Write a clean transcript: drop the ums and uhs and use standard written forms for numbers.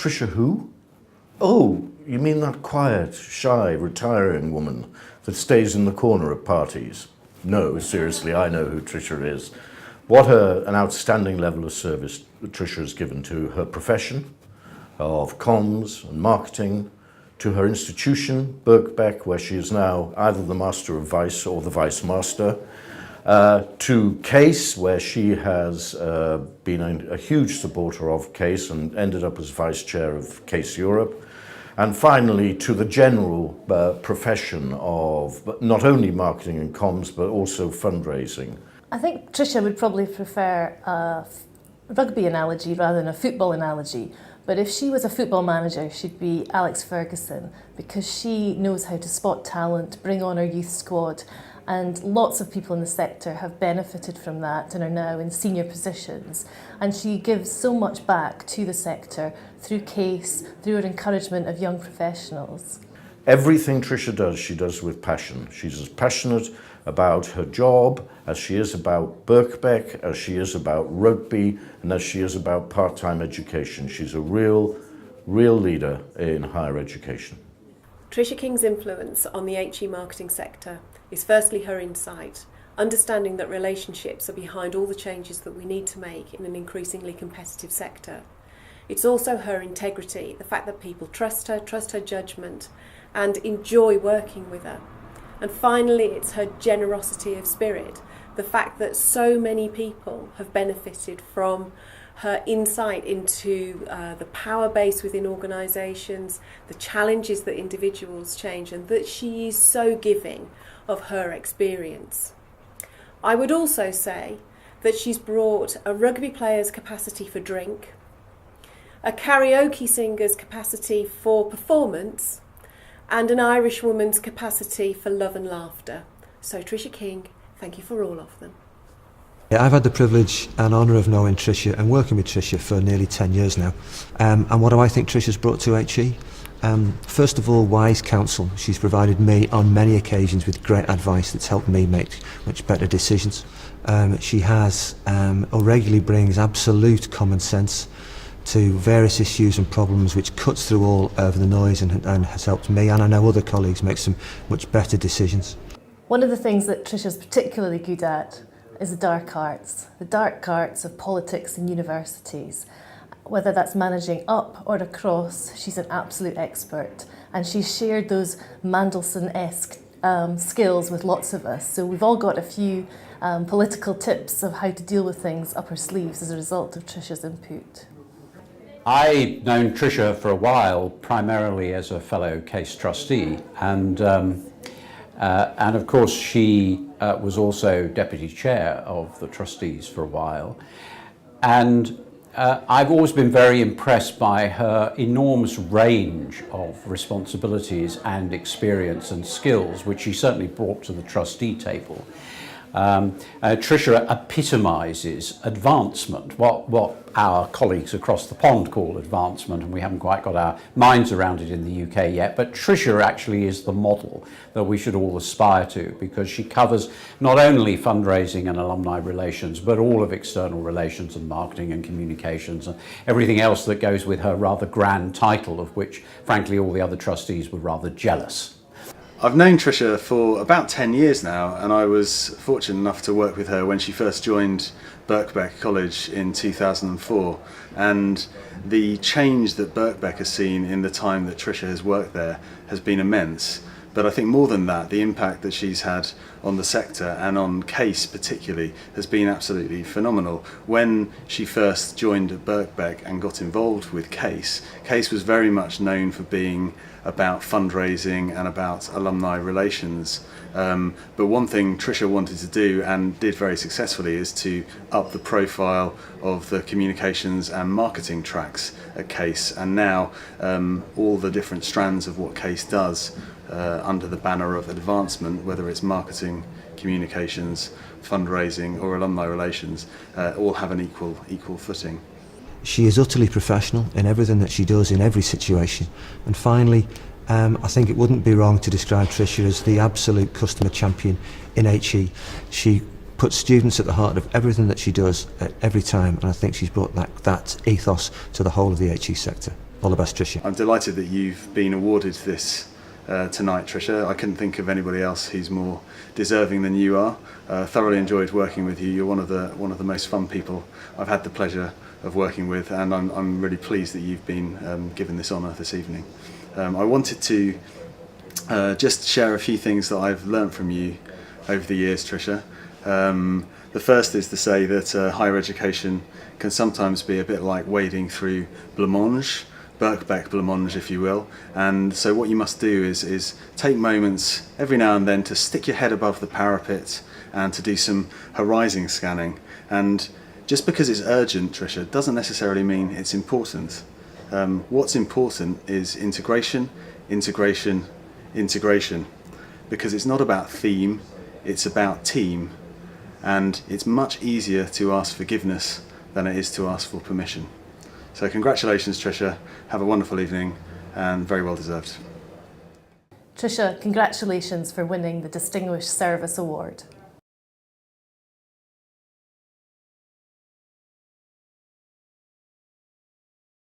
Tricia who? Oh, you mean that quiet, shy, retiring woman that stays in the corner at parties? No, seriously, I know who Tricia is. What an outstanding level of service Tricia has given to her profession of comms and marketing, to her institution, Birkbeck, where she is now either the Master of Vice or the Vice Master, to CASE, where she has been a huge supporter of CASE and ended up as Vice Chair of CASE Europe, and finally to the general profession of not only marketing and comms, but also fundraising. I think Tricia would probably prefer a rugby analogy rather than a football analogy. But if she was a football manager, she'd be Alex Ferguson, because she knows how to spot talent, bring on her youth squad, and lots of people in the sector have benefited from that and are now in senior positions. And she gives so much back to the sector through CASE, through her encouragement of young professionals. Everything Tricia does, she does with passion. She's as passionate about her job as she is about Birkbeck, as she is about rugby, and as she is about part-time education. She's a real leader in higher education. Tricia King's influence on the HE marketing sector is firstly her insight, understanding that relationships are behind all the changes that we need to make in an increasingly competitive sector. It's also her integrity, the fact that people trust her judgment, and enjoy working with her. And finally, it's her generosity of spirit, the fact that so many people have benefited from her insight into the power base within organisations, the challenges that individuals change, and that she is so giving of her experience. I would also say that she's brought a rugby player's capacity for drink, a karaoke singer's capacity for performance, and an Irish woman's capacity for love and laughter. So Tricia King, thank you for all of them. Yeah, I've had the privilege and honour of knowing Tricia and working with Tricia for nearly 10 years now. And what do I think Tricia's brought to HE? First of all, wise counsel. She's provided me on many occasions with great advice that's helped me make much better decisions. She has or regularly brings absolute common sense to various issues and problems, which cuts through all of the noise and has helped me, and I know other colleagues, make some much better decisions. One of the things that Tricia's particularly good at is the dark arts of politics and universities. Whether that's managing up or across, she's an absolute expert, and she's shared those Mandelson-esque skills with lots of us. So we've all got a few political tips of how to deal with things up our sleeves as a result of Tricia's input. I've known Tricia for a while, primarily as a fellow CASE trustee, and of course she was also deputy chair of the trustees for a while. And I've always been very impressed by her enormous range of responsibilities and experience and skills, which she certainly brought to the trustee table. Tricia epitomises advancement, what our colleagues across the pond call advancement, and we haven't quite got our minds around it in the UK yet, but Tricia actually is the model that we should all aspire to, because she covers not only fundraising and alumni relations, but all of external relations and marketing and communications and everything else that goes with her rather grand title, of which frankly all the other trustees were rather jealous. I've known Tricia for about 10 years now, and I was fortunate enough to work with her when she first joined Birkbeck College in 2004, and the change that Birkbeck has seen in the time that Tricia has worked there has been immense. But I think more than that, the impact that she's had on the sector and on CASE particularly has been absolutely phenomenal. When she first joined Birkbeck and got involved with CASE, CASE was very much known for being about fundraising and about alumni relations. But one thing Tricia wanted to do, and did very successfully, is to up the profile of the communications and marketing tracks at CASE, and now all the different strands of what CASE does under the banner of advancement, whether it's marketing, communications, fundraising or alumni relations, all have an equal footing. She is utterly professional in everything that she does in every situation. And finally, I think it wouldn't be wrong to describe Tricia as the absolute customer champion in HE. She puts students at the heart of everything that she does at every time, and I think she's brought that ethos to the whole of the HE sector. All the best, Tricia. I'm delighted that you've been awarded this tonight, Tricia. I couldn't think of anybody else who's more deserving than you are. Thoroughly enjoyed working with you. You're one of the most fun people I've had the pleasure of working with, and I'm really pleased that you've been given this honour this evening. I wanted to just share a few things that I've learnt from you over the years, Tricia. The first is to say that higher education can sometimes be a bit like wading through blancmange, Birkbeck blancmange, if you will. And so what you must do is take moments every now and then to stick your head above the parapet and to do some horizon scanning. And just because it's urgent, Tricia, doesn't necessarily mean it's important. What's important is integration, integration, integration. Because it's not about theme, it's about team. And it's much easier to ask forgiveness than it is to ask for permission. So congratulations, Tricia. Have a wonderful evening and very well deserved. Tricia, congratulations for winning the Distinguished Service Award.